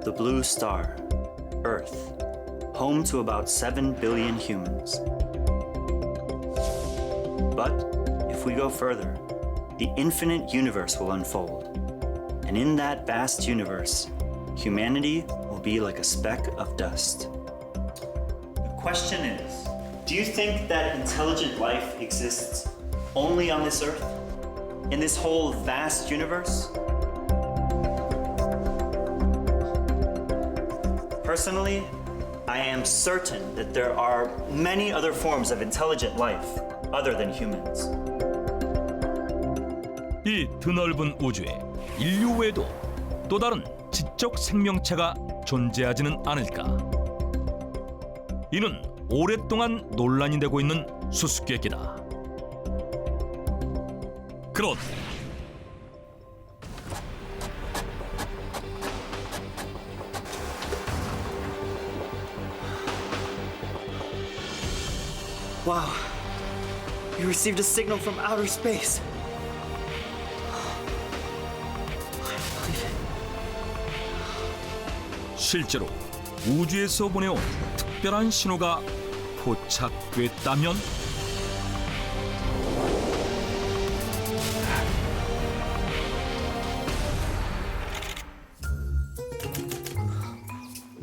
the blue star, Earth, home to about 7 billion humans. But if we go further, the infinite universe will unfold. And in that vast universe, humanity will be like a speck of dust. The question is, do you think that intelligent life exists only on this Earth? In this whole vast universe? Personally, I am certain that there are many other forms of intelligent life other than humans. 이 드넓은 우주에 인류 외에도 또 다른 지적 생명체가 존재하지는 않을까? 이는 오랫동안 논란이 되고 있는 수수께끼다. 그런데 Wow, you received a signal from outer space. 실제로 우주에서 보내온 특별한 신호가 포착됐다면?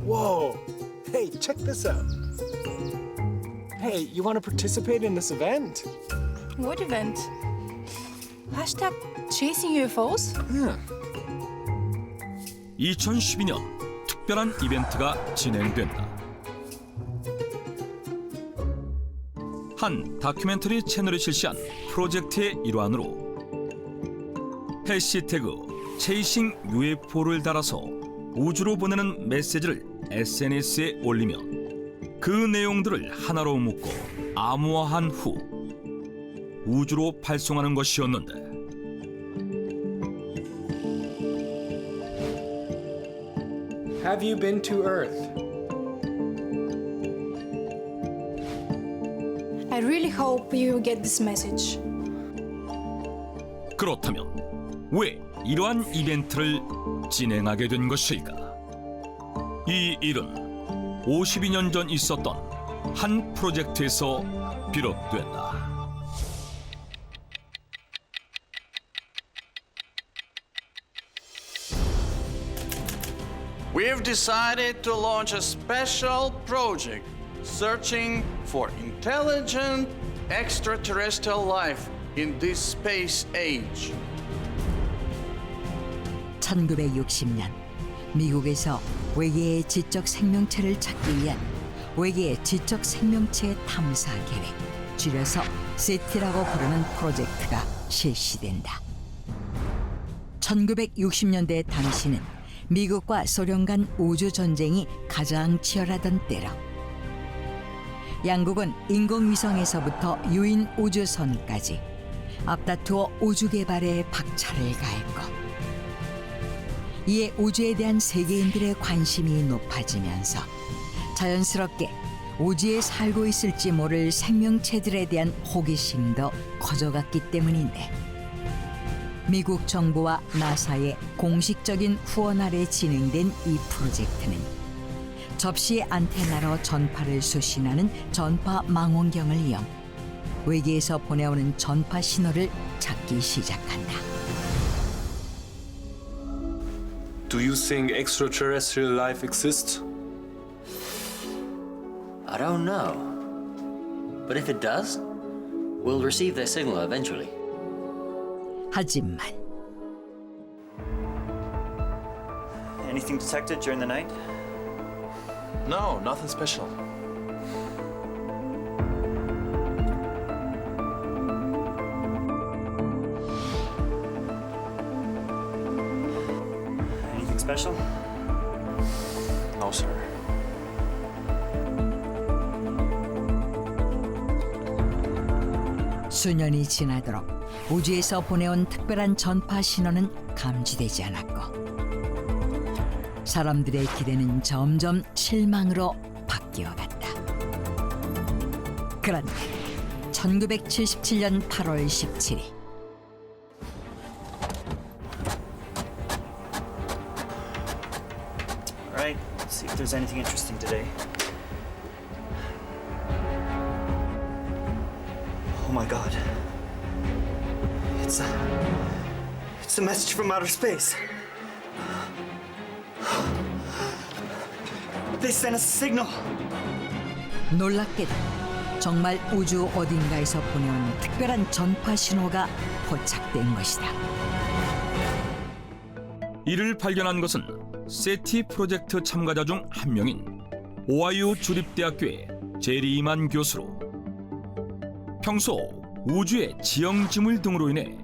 Whoa! Hey, check this out. Hey, you want to participate in this event? What event? Hashtag chasing UFOs? Yeah. 2012년 특별한 이벤트가 진행된다. 한 다큐멘터리 채널이 실시한 프로젝트의 일환으로 해시태그 체이싱 UFO를 달아서 우주로 보내는 메시지를 SNS에 올리면 그 내용들을 하나로 묶고 암호화한 후 우주로 발송하는 것이었는데 Have you been to Earth? I really hope you get this message. 그렇다면 왜 이러한 이벤트를 진행하게 된 것일까? 이 일은 52년 전 있었던 한 프로젝트에서 비롯된다. We've decided to launch a special project searching for intelligent extraterrestrial life in this space age. 1960년 미국에서 외계의 지적 생명체를 찾기 위한 외계의 지적 생명체 탐사 계획, 줄여서 SETI라고 부르는 프로젝트가 실시된다. 1960년대 당시는 미국과 소련 간 우주 전쟁이 가장 치열하던 때로 양국은 인공위성에서부터 유인 우주선까지 앞다투어 우주 개발에 박차를 가했고 이에 우주에 대한 세계인들의 관심이 높아지면서 자연스럽게 우주에 살고 있을지 모를 생명체들에 대한 호기심도 커져갔기 때문인데 미국 정부와 나사의 공식적인 후원 아래 진행된 이 프로젝트는 접시 안테나로 전파를 수신하는 전파 망원경을 이용 외계에서 보내오는 전파 신호를 찾기 시작한다. Do you think extraterrestrial life exists? I don't know. But if it does, we'll receive their signal eventually. 하지만 Anything detected during the night? No, nothing special. Anything special? No, sir. 수년이 지나도록 우주에서 보내온 특별한 전파 신호는 감지되지 않았고 사람들의 기대는 점점 실망으로 바뀌어갔다. 그런데 1977년 8월 17일 All right, let's see if there's anything interesting today. Oh my god. It's a message from outer space. They sent us a signal. 놀랍게도 정말 우주 어딘가에서 보내온 특별한 전파 신호가 포착된 것이다. 이를 발견한 것은 세티 프로젝트 참가자 중 한 명인 오하이오 주립대학교의 제리 이만 교수로 평소 우주의 지형지물 등으로 인해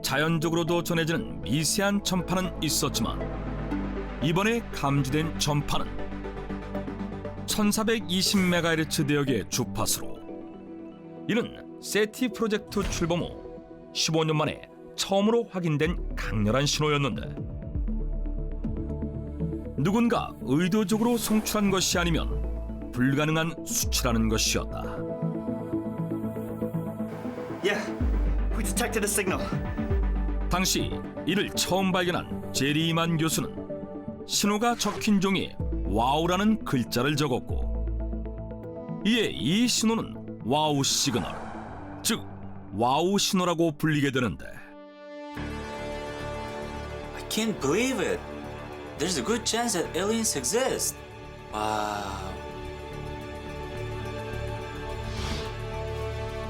자연적으로도 전해지는 미세한 전파는 있었지만 이번에 감지된 전파는 1420MHz 대역의 주파수로 이는 세티 프로젝트 출범 후 15년 만에 처음으로 확인된 강렬한 신호였는데 누군가 의도적으로 송출한 것이 아니면 불가능한 수치라는 것이었다. Yeah, we detected a signal. 당시 이를 처음 발견한 제리 이만 교수는 신호가 적힌 종이에 와우라는 글자를 적었고 이에 이 신호는 와우 시그널, 즉 와우 신호라고 불리게 되는데 I can't believe it. There's a good chance that aliens exist. Wow.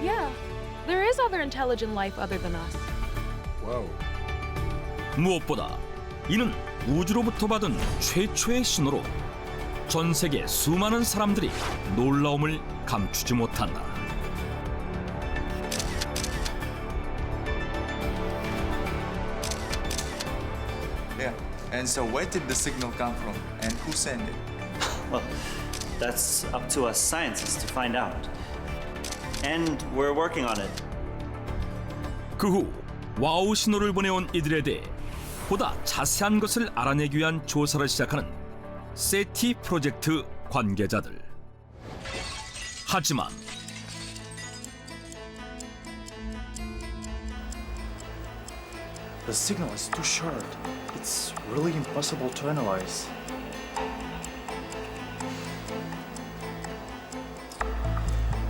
Yeah, there is other intelligent life other than us. Whoa. 무엇보다 이는 우주로부터 받은 최초의 신호로 전 세계 수많은 사람들이 놀라움을 감추지 못한다. Yeah. And so where did the signal come from and who sent it? Well, that's up to us scientists to find out. And we're working on it. 그 후 와우 신호를 보내온 이들에 대해 보다 자세한 것을 알아내기 위한 조사를 시작하는 세티 프로젝트 관계자들. 하지만 The signal is too short. It's really impossible to analyze.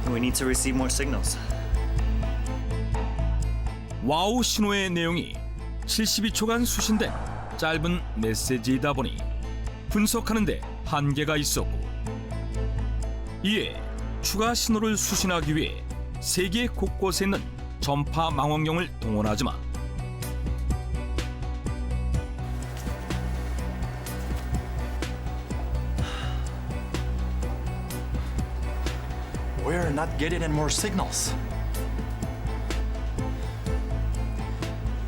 We need to receive more signals. 와우 신호의 내용이 72초간 수신된 짧은 메시지이다 보니 분석하는 데 한계가 있었고 이에 추가 신호를 수신하기 위해 세계 곳곳에 있는 전파 망원경을 동원하지만 We're not getting any more signals.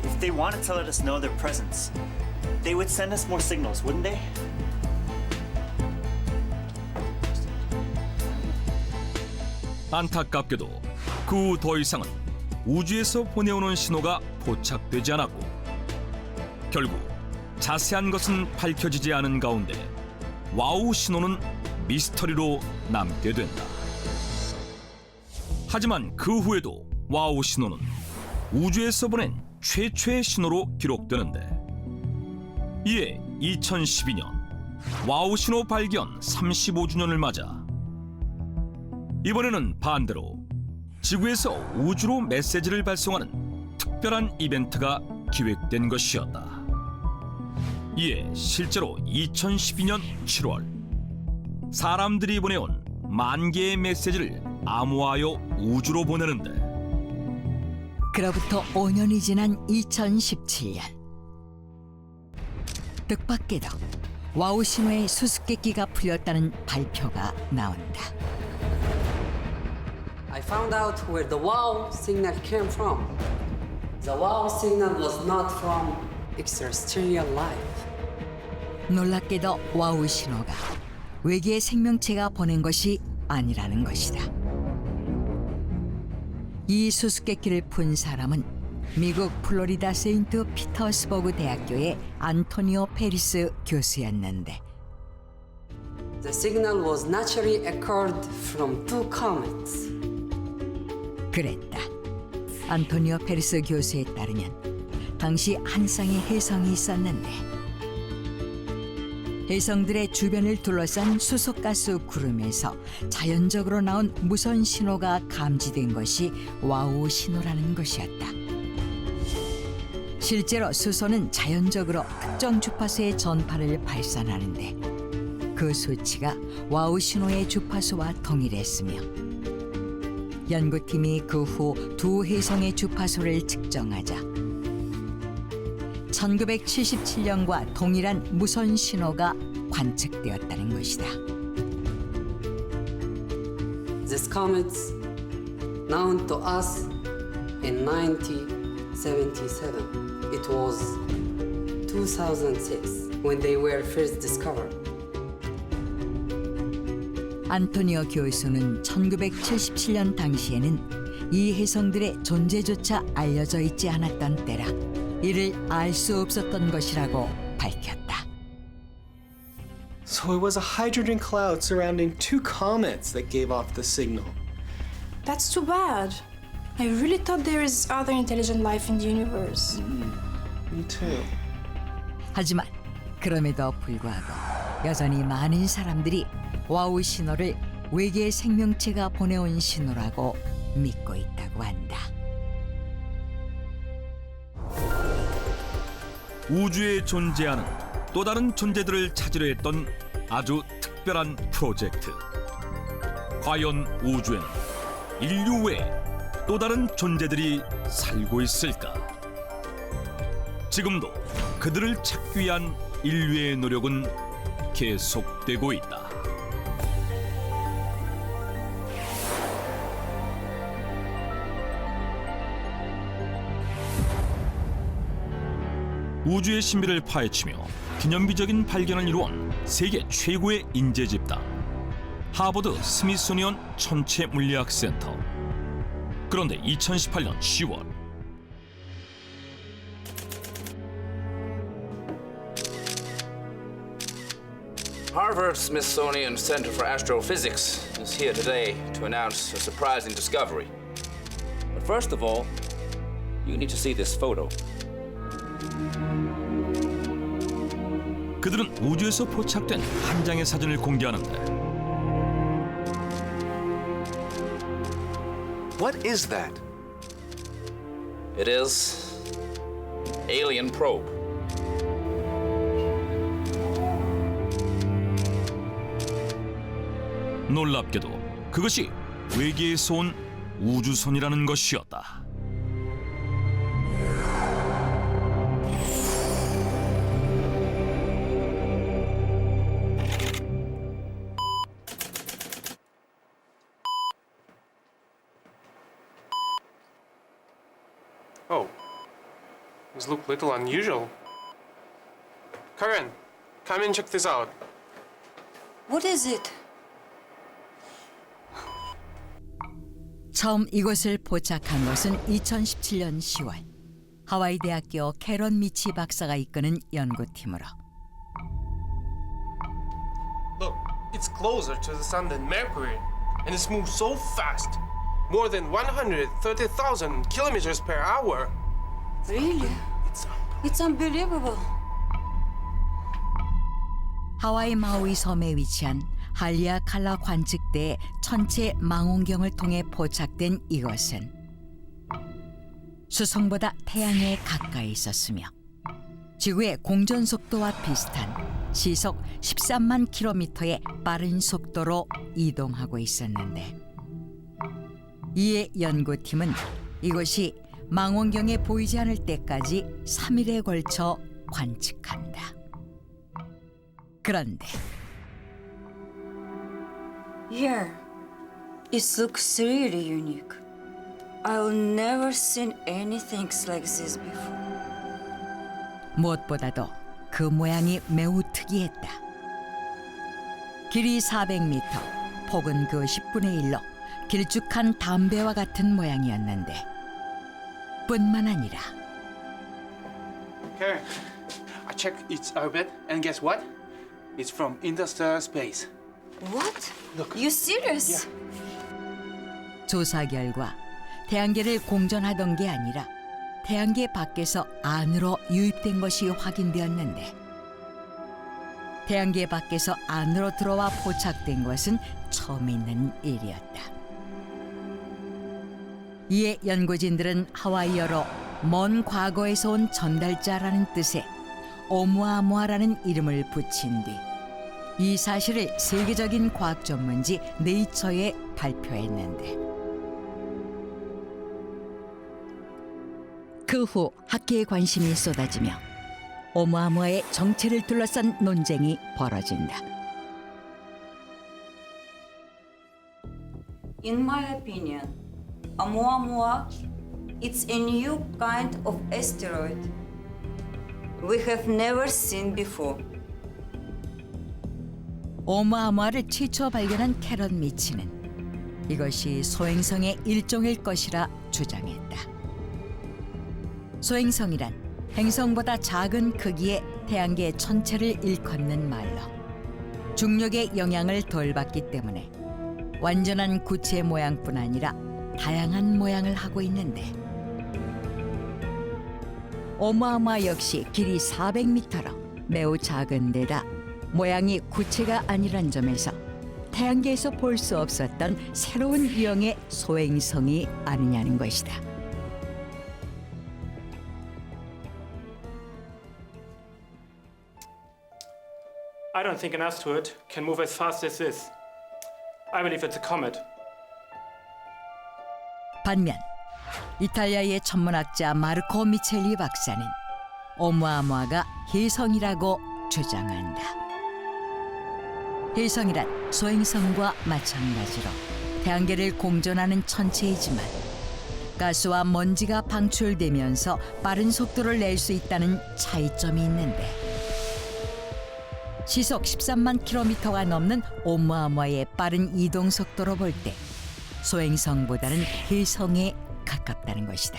If they wanted to let us know their presence, they would send us more signals, wouldn't they? 안타깝게도 그 후 더 이상은 우주에서 보내오는 신호가 포착되지 않았고 결국 자세한 것은 밝혀지지 않은 가운데 와우 신호는 미스터리로 남게 된다. 하지만 그 후에도 와우 신호는 우주에서 보낸 최초의 신호로 기록되는데 이에 2012년 와우 신호 발견 35주년을 맞아 이번에는 반대로 지구에서 우주로 메시지를 발송하는 특별한 이벤트가 기획된 것이었다. 이에 실제로 2012년 7월 사람들이 보내온 10,000개의 메시지를 암호하여 우주로 보내는데 그로부터 5년이 지난 2017년 뜻밖에도 와우 신호의 수수께끼가 풀렸다는 발표가 나온다. I found out where the wow signal came from. The wow signal was not from extraterrestrial life. 놀랍게도 와우 신호가 외계의 생명체가 보낸 것이 아니라는 것이다. 이 수수께끼를 푼 사람은 미국 플로리다 세인트 피터스버그 대학교의 안토니오 페리스 교수였는데 The signal was naturally occurred from two comets. 그랬다. 안토니오 페리스 교수에 따르면 당시 한 쌍의 혜성이 있었는데 해성들의 주변을 둘러싼 수소가스 구름에서 자연적으로 나온 무선 신호가 감지된 것이 와우 신호라는 것이었다. 실제로 수소는 자연적으로 특정 주파수의 전파를 발산하는데 그 수치가 와우 신호의 주파수와 동일했으며 연구팀이 그 후 두 해성의 주파수를 측정하자 1977년과 동일한 무선 신호가 관측되었다는 것이다. This comet known to us in 1977. It was 2006 when they were first discovered. 안토니오 교수는 1977년 당시에는 이 해성들의 존재조차 알려져 있지 않았던 때라 이를 알 수 없었던 것이라고 밝혔다. So it was a hydrogen cloud surrounding two comets that gave off the signal. That's too bad. I really thought there is other intelligent life in the universe. Me too. 하지만 그럼에도 불구하고 여전히 많은 사람들이 와우 신호를 외계 생명체가 보내온 신호라고 믿고 있다고 한다. 우주에 존재하는 또 다른 존재들을 찾으려 했던 아주 특별한 프로젝트. 과연 우주에는 인류 외에 또 다른 존재들이 살고 있을까? 지금도 그들을 찾기 위한 인류의 노력은 계속되고 있다. 우주의 신비를 파헤치며 기념비적인 발견을 이루은 세계 최고의 인재 집단 하버드 스미소니언 천체 물리학 센터. 그런데 2018년 10월 Harvard-Smithsonian Center for Astrophysics is here today to announce a surprising discovery. But first of all, you need to see this photo. 그들은 우주에서 포착된 한 장의 사진을 공개하는데 What is that? It is alien probe. 놀랍게도 그것이 외계에서 온 우주선이라는 것이었다. Oh, these look a little unusual. Karen, come and check this out. What is it? 처음 이것을 포착한 것은 2017년 10월 하와이 대학교 캐런 미치 박사가 이끄는 연구팀으로. Look, it's closer to the sun than Mercury, and it's moved so fast, more than 130,000 kilometers per hour. Really? It's unbelievable. 하와이 마우이 섬에 위치한 할리아칼라 관측대의 천체 망원경을 통해 포착된 이것은 수성보다 태양에 가까이 있었으며 지구의 공전 속도와 비슷한 시속 13만 킬로미터의 빠른 속도로 이동하고 있었는데 이에 연구팀은 이것이 망원경에 보이지 않을 때까지 3일에 걸쳐 관측한다. 그런데 Yeah, it looks really unique. I've never seen anything like this before. 무엇보다도 그 모양이 매우 특이했다. 길이 400m, 폭은 그 10분의 1로 길쭉한 담배와 같은 모양이었는데 뿐만 아니라 Karen, I checked its orbit, and guess what? It's from interstellar space. What? You serious? 조사 결과 태양계를 공전하던 게 아니라 태양계 밖에서 안으로 유입된 것이 확인되었는데 태양계 밖에서 안으로 들어와 포착된 것은 처음 있는 일이었다. 이에 연구진들은 하와이어로 먼 과거에서 온 전달자라는 뜻의 오무아무아라는 이름을 붙인 뒤 이 사실을 세계적인 과학 전문지 네이처에 발표했는데, 그 후 학계의 관심이 쏟아지며 오무아무아의 정체를 둘러싼 논쟁이 벌어진다. In my opinion, Oumuamua, it's a new kind of asteroid we have never seen before. 오무아무아를 최초 발견한 캐런 미치는 이것이 소행성의 일종일 것이라 주장했다. 소행성이란 행성보다 작은 크기의 태양계 전체를 일컫는 말로 중력의 영향을 덜 받기 때문에 완전한 구체 모양뿐 아니라 다양한 모양을 하고 있는데, 오무아무아 역시 길이 400m로 매우 작은 데다 모양이 구체가 아니란 점에서 태양계에서 볼 수 없었던 새로운 유형의 소행성이 아니냐는 것이다. I don't think an asteroid can move as fast as this. I believe it's a comet. 반면 이탈리아의 천문학자 마르코 미첼리 박사는 오무아무아가 혜성이라고 주장한다. 혜성이란 소행성과 마찬가지로 태양계를 공전하는 천체이지만 가스와 먼지가 방출되면서 빠른 속도를 낼 수 있다는 차이점이 있는데, 시속 13만 킬로미터가 넘는 오무아무아의 빠른 이동 속도로 볼 때 소행성보다는 혜성에 가깝다는 것이다.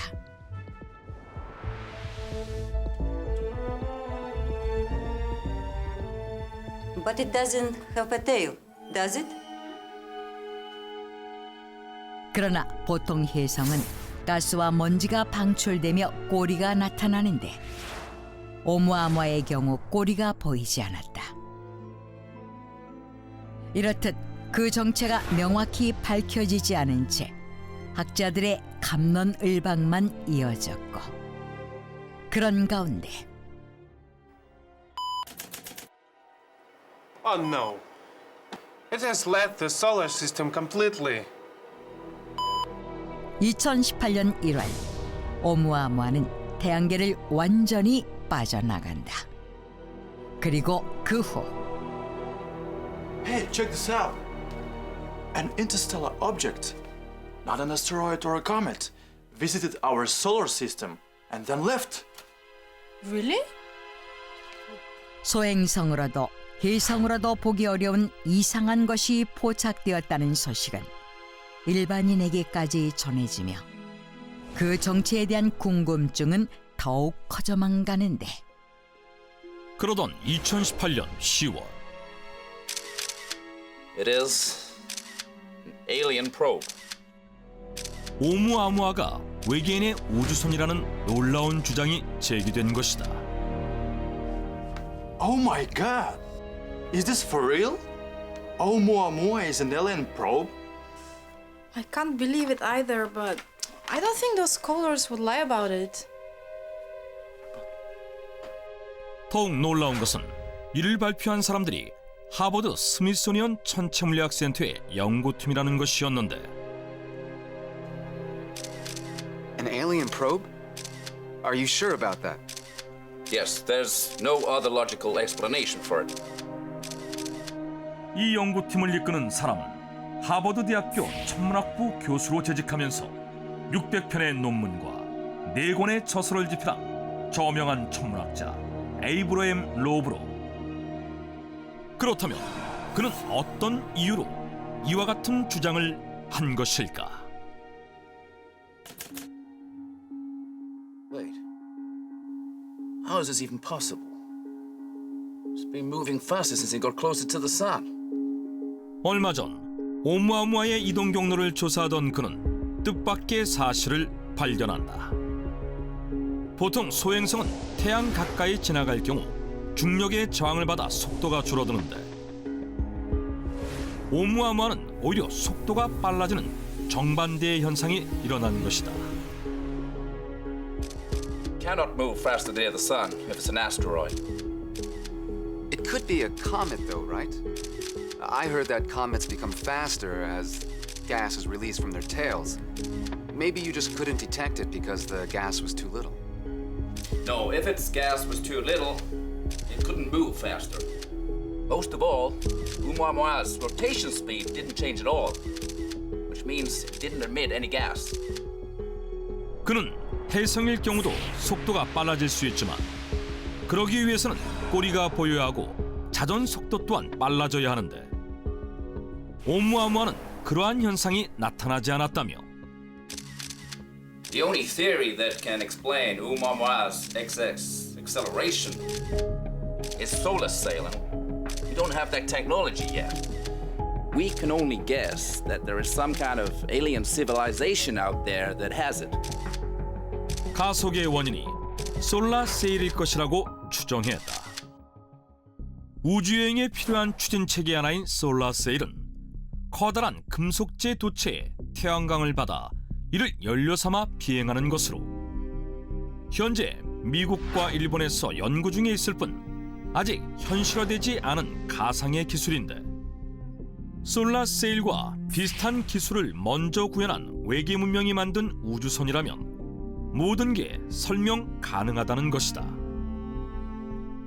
But it doesn't have a tail, does it? 그러나 보통 혜성은 가스와 먼지가 방출되며 꼬리가 나타나는데, 오무아무아의 경우 꼬리가 보이지 않았다. 이렇듯 그 정체가 명확히 밝혀지지 않은 채 학자들의 갑론을박만 이어졌고, 그런 가운데 Oh no. It has left the solar system completely. 2018년 1월 오무아무아는 태양계를 완전히 빠져나간다. 그리고 그 후 Hey, check this out. An interstellar object, not an asteroid or a comet, visited our solar system and then left. Really? 소행성으로도 혜성으로도 보기 어려운 이상한 것이 포착되었다는 소식은 일반인에게까지 전해지며 그 정체에 대한 궁금증은 더욱 커져만 가는데, 그러던 2018년 10월 It is an alien probe. 오무아무아가 외계인의 우주선이라는 놀라운 주장이 제기된 것이다. Oh my god! Is this for real? Oumuamua is an alien probe? I can't believe it either, but I don't think those scholars would lie about it. 더욱 놀라운 것은 이를 발표한 사람들이 하버드 스미소니언 천체물리학센터의 연구팀이라는 것이었는데, An alien probe? Are you sure about that? Yes, there's no other logical explanation for it. 이 연구팀을 이끄는 사람은 하버드 대학교 천문학부 교수로 재직하면서 600편의 논문과 4권의 저서를 집필한 저명한 천문학자 에이브러햄 로브로. 그렇다면 그는 어떤 이유로 이와 같은 주장을 한 것일까? Wait. How is this even possible? It's been moving faster since it got closer to the sun. 얼마 전 오무아무아의 이동 경로를 조사하던 그는 뜻밖의 사실을 발견한다. 보통 소행성은 태양 가까이 지나갈 경우 중력의 저항을 받아 속도가 줄어드는데 오umuamua 오히려 속도가 빨라지는 정반대의 현상이 일어난 것이다. Cannot move faster near the sun if it's an asteroid. It could be a comet, though, right? I heard that comets become faster as gas is released from their tails. Maybe you just couldn't detect it because the gas was too little. No, if its gas was too little, it couldn't move faster. Most of all, Oumuamua's rotation speed didn't change at all, which means it didn't emit any gas. 그는 혜성일 경우도 속도가 빨라질 수 있지만 그러기 위해서는 꼬리가 보여야 하고 자전 속도 또한 빨라져야 하는데 오umuamua는 그러한 현상이 나타나지 않았다며 The only theory that can explain Oumuamua's excess acceleration is solar sailing. We don't have that technology yet. We can only guess that there is some kind of alien civilization out there that has it. 가속의 원인이 솔라세일일 것이라고 추정했다. 우주여행에 필요한 추진체계 하나인 솔라세일은 커다란 금속재 도체에 태양광을 받아 이를 연료 삼아 비행하는 것으로 현재 미국과 일본에서 연구 중에 있을 뿐 아직 현실화되지 않은 가상의 기술인데 솔라세일과 비슷한 기술을 먼저 구현한 외계 문명이 만든 우주선이라면 모든 게 설명 가능하다는 것이다.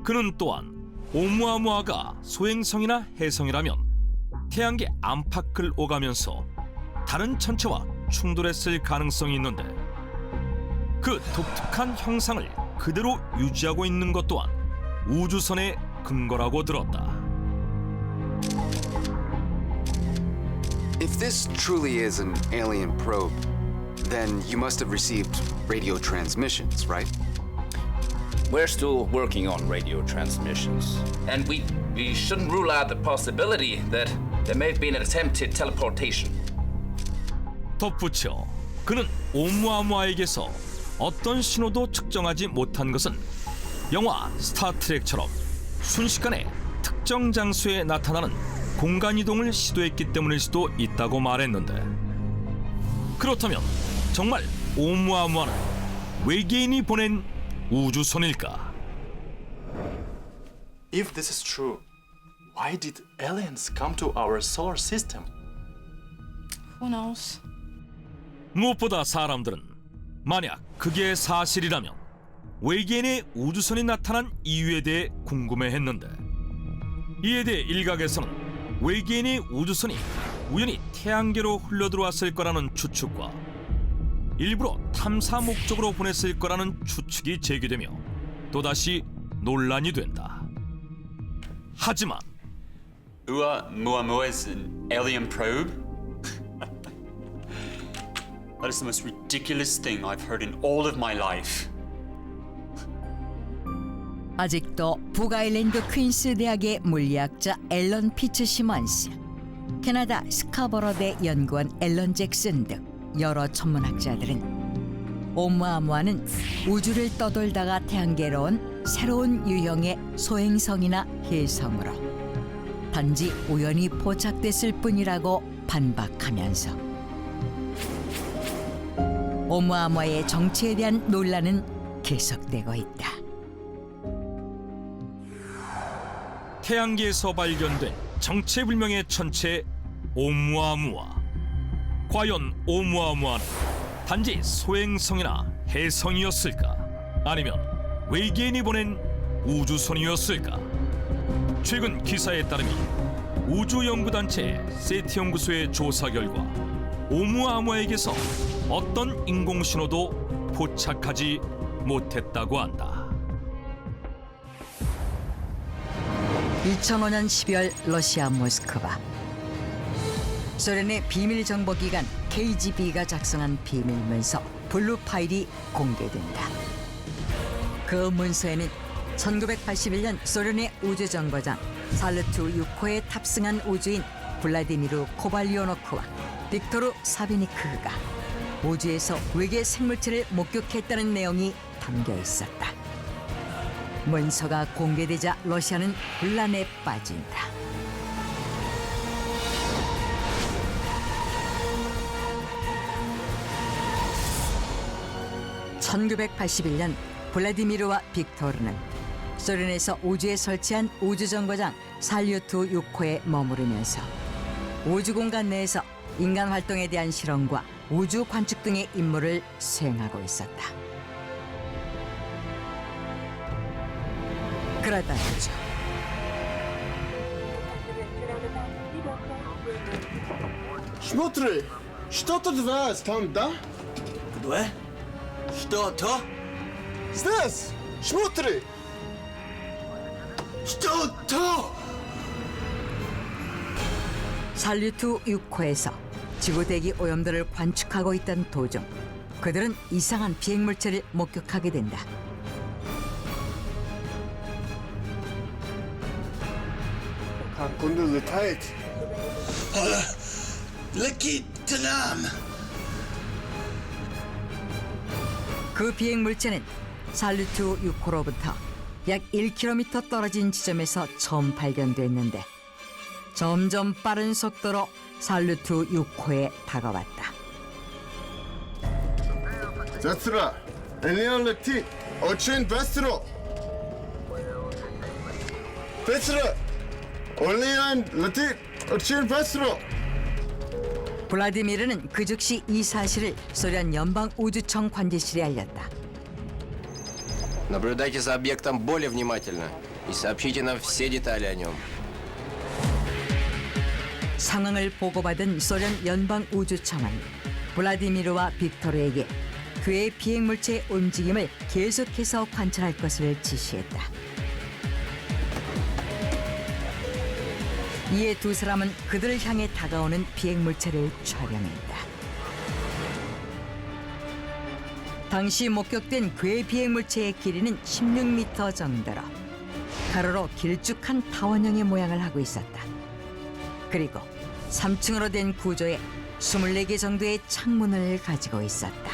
그는 또한 오umuamua가 소행성이나 혜성이라면 태양계 안팎을 오가면서 다른 천체와 충돌했을 가능성이 있는데 그 독특한 형상을 그대로 유지하고 있는 것 또한 우주선의 근거라고 들었다. If this truly is an alien probe, then you must have received radio transmissions, right? We're still working on radio transmissions, and we shouldn't rule out the possibility that there may have been an attempted teleportation. 덧붙여 그는 오umuamua에게서 어떤 신호도 측정하지 못한 것은 영화 스타트rek처럼 순식간에 특정 장소에 나타나는 공간 이동을 시도했기 때문일 수도 있다고 말했는데 그렇다면 정말 오umuamua는 외계인이 보낸 우주선일까? If this is true, why did aliens come to our solar system? Who knows? 무엇보다 사람들은 만약 그게 사실이라면 외계인의 우주선이 나타난 이유에 대해 궁금해했는데 이에 대해 일각에서는 외계인의 우주선이 우연히 태양계로 흘러들어왔을 거라는 추측과 일부러 탐사 목적으로 보냈을 거라는 추측이 제기되며 또다시 논란이 된다. 하지만 Oumuamua is an alien probe? That is the most ridiculous thing I've heard in all of my life. 아직도 북아일랜드 퀸스 대학의 물리학자 앨런 피츠시먼스, 캐나다 스카버러대 연구원 앨런 잭슨 등 여러 천문학자들은 오umuamua는 우주를 떠돌다가 태양계로 온 새로운 유형의 소행성이나 혜성으로 단지 우연히 포착됐을 뿐이라고 반박하면서 오umuamua의 정체에 대한 논란은 계속되고 있다. 태양계에서 발견된 정체불명의 천체 오umuamua. 과연 오umuamua는 단지 소행성이나 혜성이었을까? 아니면 외계인이 보낸 우주선이었을까? 최근 기사에 따르면 우주연구단체 세티 연구소의 조사 결과 오umuamua에게서 어떤 인공신호도 포착하지 못했다고 한다. 2005년 12월 러시아 모스크바. 소련의 비밀정보기관 KGB가 작성한 비밀문서 블루 파일이 공개된다. 그 문서에는 1981년 소련의 우주정거장 살루트 6호에 탑승한 우주인 블라디미르 코발리오노크와 빅토르 사비니크가 우주에서 외계 생물체를 목격했다는 내용이 담겨 있었다. 문서가 공개되자 러시아는 혼란에 빠진다. (1981년) 블라디미르와 빅토르는 소련에서 우주에 설치한 우주정거장 살류트 6호에 머무르면서 우주공간 내에서 인간 활동에 대한 실험과 우주 관측 등의 임무를 수행하고 있었다. 그러다 보죠. Смотри, что тут вас там, да? Где? Что то? Здесь! Смотри! Что то? 살류트 6호에서 지구대기 오염도를 관측하고 있던 도중 그들은 이상한 비행물체를 목격하게 된다. Как он летает? Летит к нам! 그 비행물체는 살류트 6호로부터 약 1km 떨어진 지점에서 처음 발견됐는데 점점 빠른 속도로 살류트 6호에 다가왔다. Сестра, Элиан летит очень быстро. Сестра, Элиан летит очень быстро. 블라디미르는 그 즉시 이 사실을 소련 연방우주청 관제실에 알렸다. Наблюдайте за объектом более внимательно и сообщите нам все детали о нем. 상황을 보고받은 소련 연방우주청은 블라디미르와 빅토르에게 그의 비행물체의 움직임을 계속해서 관찰할 것을 지시했다. 이에 두 사람은 그들을 향해 다가오는 비행물체를 촬영했다. 당시 목격된 그의 비행물체의 길이는 16m 정도로 가로로 길쭉한 타원형의 모양을 하고 있었다. 그리고 3층으로 된 구조에 24개 정도의 창문을 가지고 있었다.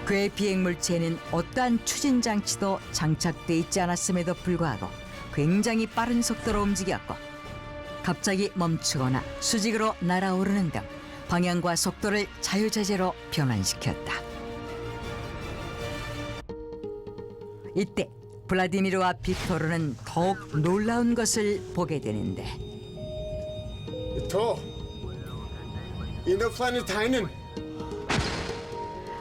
그의 비행물체에는 어떠한 추진 장치도 장착돼 있지 않았음에도 불구하고 굉장히 빠른 속도로 움직였고 갑자기 멈추거나 수직으로 날아오르는 등 방향과 속도를 자유자재로 변환시켰다. 이때 블라디미르와 빅토르는 더욱 놀라운 것을 보게 되는데 또 인도플라네타인은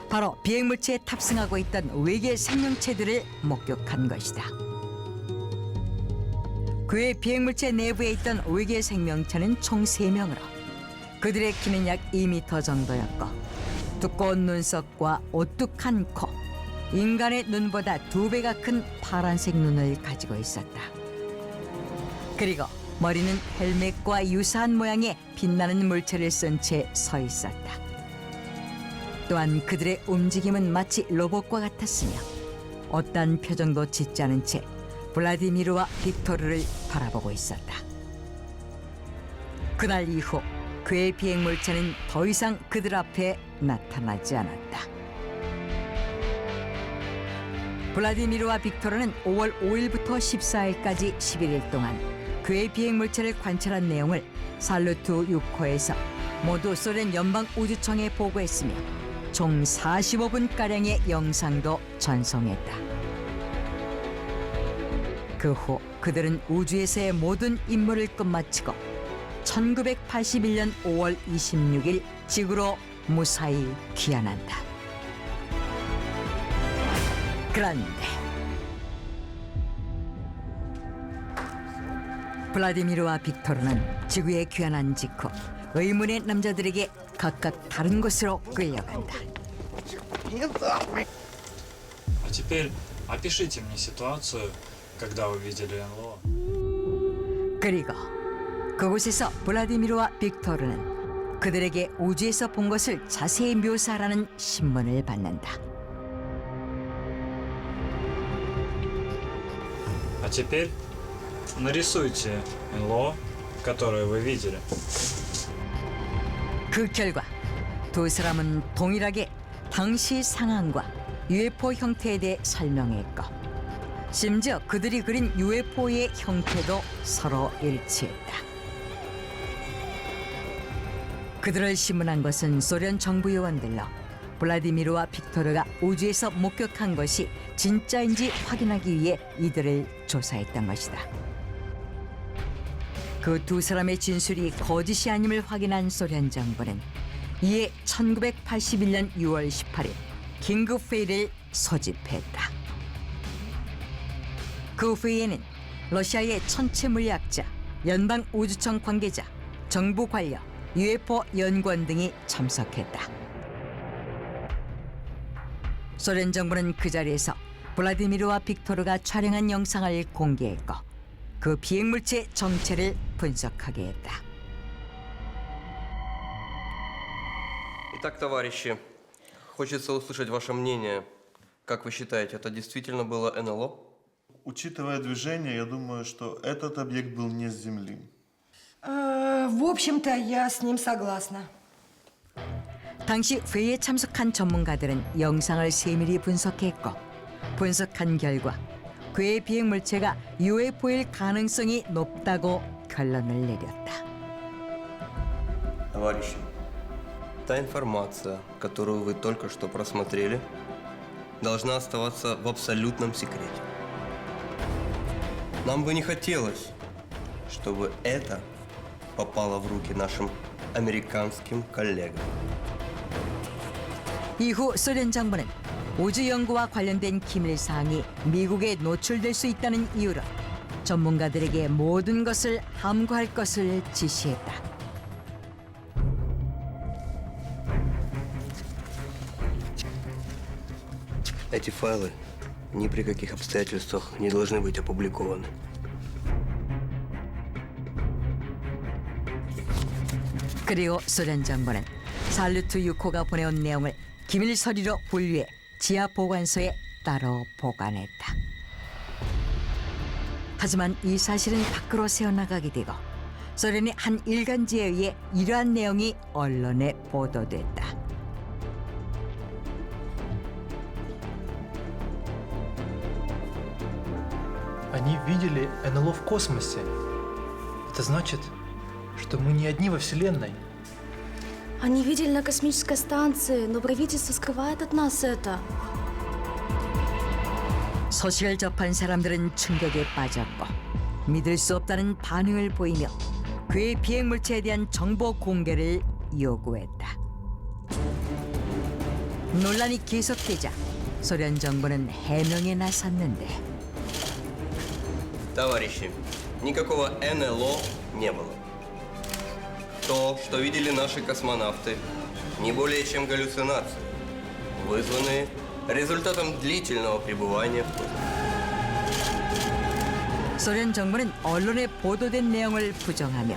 바로 비행물체에 탑승하고 있던 외계 생명체들을 목격한 것이다. 그의 비행물체 내부에 있던 외계 생명체는 총 3명으로 그들의 키는 약 2m 정도였고 두꺼운 눈썹과 오뚝한 코, 인간의 눈보다 2배가 큰 파란색 눈을 가지고 있었다. 그리고 머리는 헬멧과 유사한 모양의 빛나는 물체를 쓴 채 서 있었다. 또한 그들의 움직임은 마치 로봇과 같았으며 어떠한 표정도 짓지 않은 채 블라디미르와 빅토르를 바라보고 있었다. 그날 이후 그의 비행물체는 더 이상 그들 앞에 나타나지 않았다. 블라디미르와 빅토르는 5월 5일부터 14일까지 11일 동안 그의 비행물체를 관찰한 내용을 살루트 6호에서 모두 소련 연방우주청에 보고했으며 총 45분가량의 영상도 전송했다. 그 후 그들은 우주에서의 모든 임무를 끝마치고 1981년 5월 26일 지구로 무사히 귀환한다. 그런데 블라디미르와 빅토르는 지구에 귀환한 직후 의문의 남자들에게 각각 다른 곳으로 끌려간다. А теперь опишите мне ситуацию, когда вы видели НЛО. 그리고 그곳에서 블라디미르와 빅토르는 그들에게 우주에서 본 것을 자세히 묘사하라는 신문을 받는다. А теперь нарисуйте НЛО, которое вы видели. 그 결과 두 사람은 동일하게 당시 상황과 UFO 형태에 대해 설명했고 심지어 그들이 그린 UFO의 형태도 서로 일치했다. 그들을 신문한 것은 소련 정부 요원들로 블라디미르와 빅토르가 우주에서 목격한 것이 진짜인지 확인하기 위해 이들을 조사했던 것이다. 그 두 사람의 진술이 거짓이 아님을 확인한 소련 정부는 이에 1981년 6월 18일 킹그 회의를 소집했다. 그 회의에는 러시아의 천체 물리학자, 연방 우주청 관계자, 정부 관료, UFO 연구원 등이 참석했다. 소련 정부는 그 자리에서 블라디미르와 빅토르가 촬영한 영상을 공개했고 그 비행물체 정체를 분석하게 했다. Итак, товарищи, хочется услышать ваше мнение. Как вы считаете, это действительно было НЛО? Учитывая движение, я думаю, что этот объект был не с Земли. В общем-то, я с ним согласна. 당시 회의에 참석한 전문가들은 영상을 세밀히 분석했고 분석한 결과 그의 비행물체가 UFO일 가능성이 높다고 결론을 내렸다. Товарищи, та информация, которую вы только что просмотрели, должна оставаться в абсолютном секрете. Нам бы не хотелось, чтобы это попало в руки нашим американским коллегам. 이후 소련 정부는 우주 연구와 관련된 기밀 사항이 미국에 노출될 수 있다는 이유로 전문가들에게 모든 것을 함구할 것을 지시했다. Эти файлы ни при каких обстоятельствах не должны быть опубликованы. 그리고 소련 정부는 살루트 6호가 보내온 내용을 기밀 서류로 분류해 지하 보관소에 따로 보관했다. 하지만 이 사실은 밖으로 새어나가게 되고 소련의 한 일간지에 의해 이러한 내용이 언론에 보도됐다. Они видели НЛО в космосе. Это значит, что мы не одни во Вселенной. Они видели на космической станции, но правительство скрывает от нас это. 소식을 접한 사람들은 충격에 빠졌고 믿을 수 없다는 반응을 보이며 그의 비행물체에 대한 정보 공개를 요구했다. 논란이 계속되자 소련 정부는 해명에 나섰는데 Товарищи, никакого НЛО не было. То, что видели наши космонавты, не более чем галлюцинации, вызванные результатом длительного пребывания в космосе. 소련 정부는 언론에 보도된 내용을 부정하며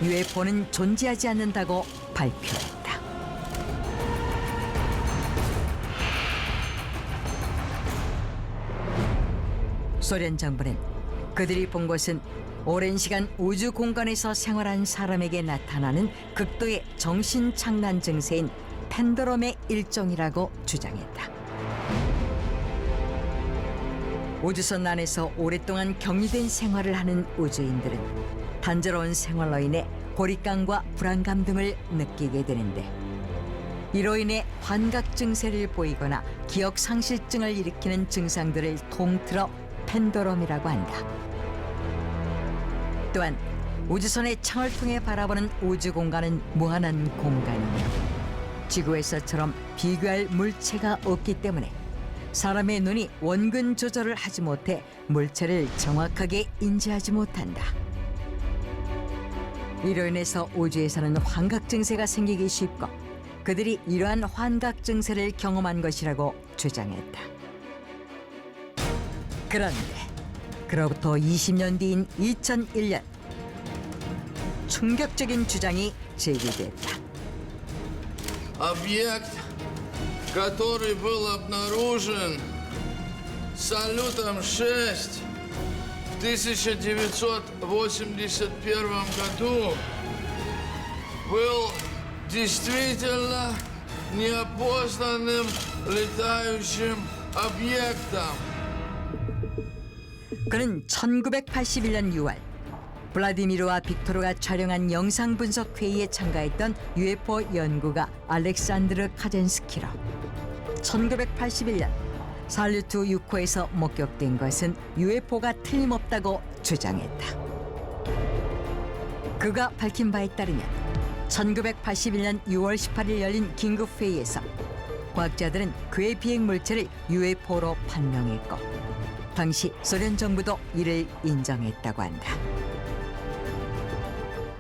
UFO는 존재하지 않는다고 발표했다. 소련 정부는 그들이 본 것은 오랜 시간 우주 공간에서 생활한 사람에게 나타나는 극도의 정신착란 증세인 펜더럼의 일종이라고 주장했다. 우주선 안에서 오랫동안 격리된 생활을 하는 우주인들은 단조로운 생활로 인해 고립감과 불안감 등을 느끼게 되는데 이로 인해 환각 증세를 보이거나 기억 상실증을 일으키는 증상들을 통틀어 펜더럼이라고 한다. 또한 우주선의 창을 통해 바라보는 우주 공간은 무한한 공간이며 지구에서처럼 비교할 물체가 없기 때문에 사람의 눈이 원근 조절을 하지 못해 물체를 정확하게 인지하지 못한다. 이로 인해서 우주에서는 환각 증세가 생기기 쉽고 그들이 이러한 환각 증세를 경험한 것이라고 주장했다. 그런데 그로부터 20년 뒤인 2001년 충격적인 주장이 제기됐다. Объект, который был обнаружен салютом 6 в 1981 году, был действительно неопознанным летающим объектом. 그는 1981년 6월 블라디미르와 빅토르가 촬영한 영상 분석 회의에 참가했던 UFO 연구가 알렉산드르 카젠스키로 1981년 살루트 6호에서 목격된 것은 UFO가 틀림없다고 주장했다. 그가 밝힌 바에 따르면 1981년 6월 18일 열린 긴급회의에서 과학자들은 그의 비행 물체를 UFO로 판명했고 당시 소련 정부도 이를 인정했다고 한다.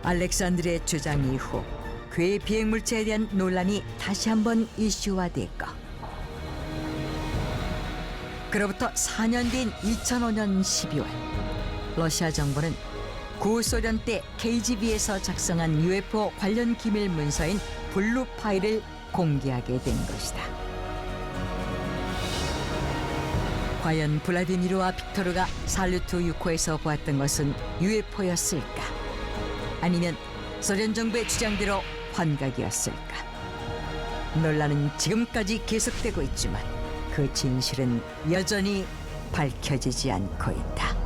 알렉산드르의 주장 이후 그의 비행 물체에 대한 논란이 다시 한번 이슈화됐고 그로부터 4년 뒤인 2005년 12월 러시아 정부는 구소련 때 KGB에서 작성한 UFO 관련 기밀 문서인 블루 파일을 공개하게 된 것이다. 과연 블라디미르와 빅토르가 살루트 6호에서 보았던 것은 UFO였을까? 아니면 소련 정부의 주장대로 환각이었을까? 논란은 지금까지 계속되고 있지만 그 진실은 여전히 밝혀지지 않고 있다.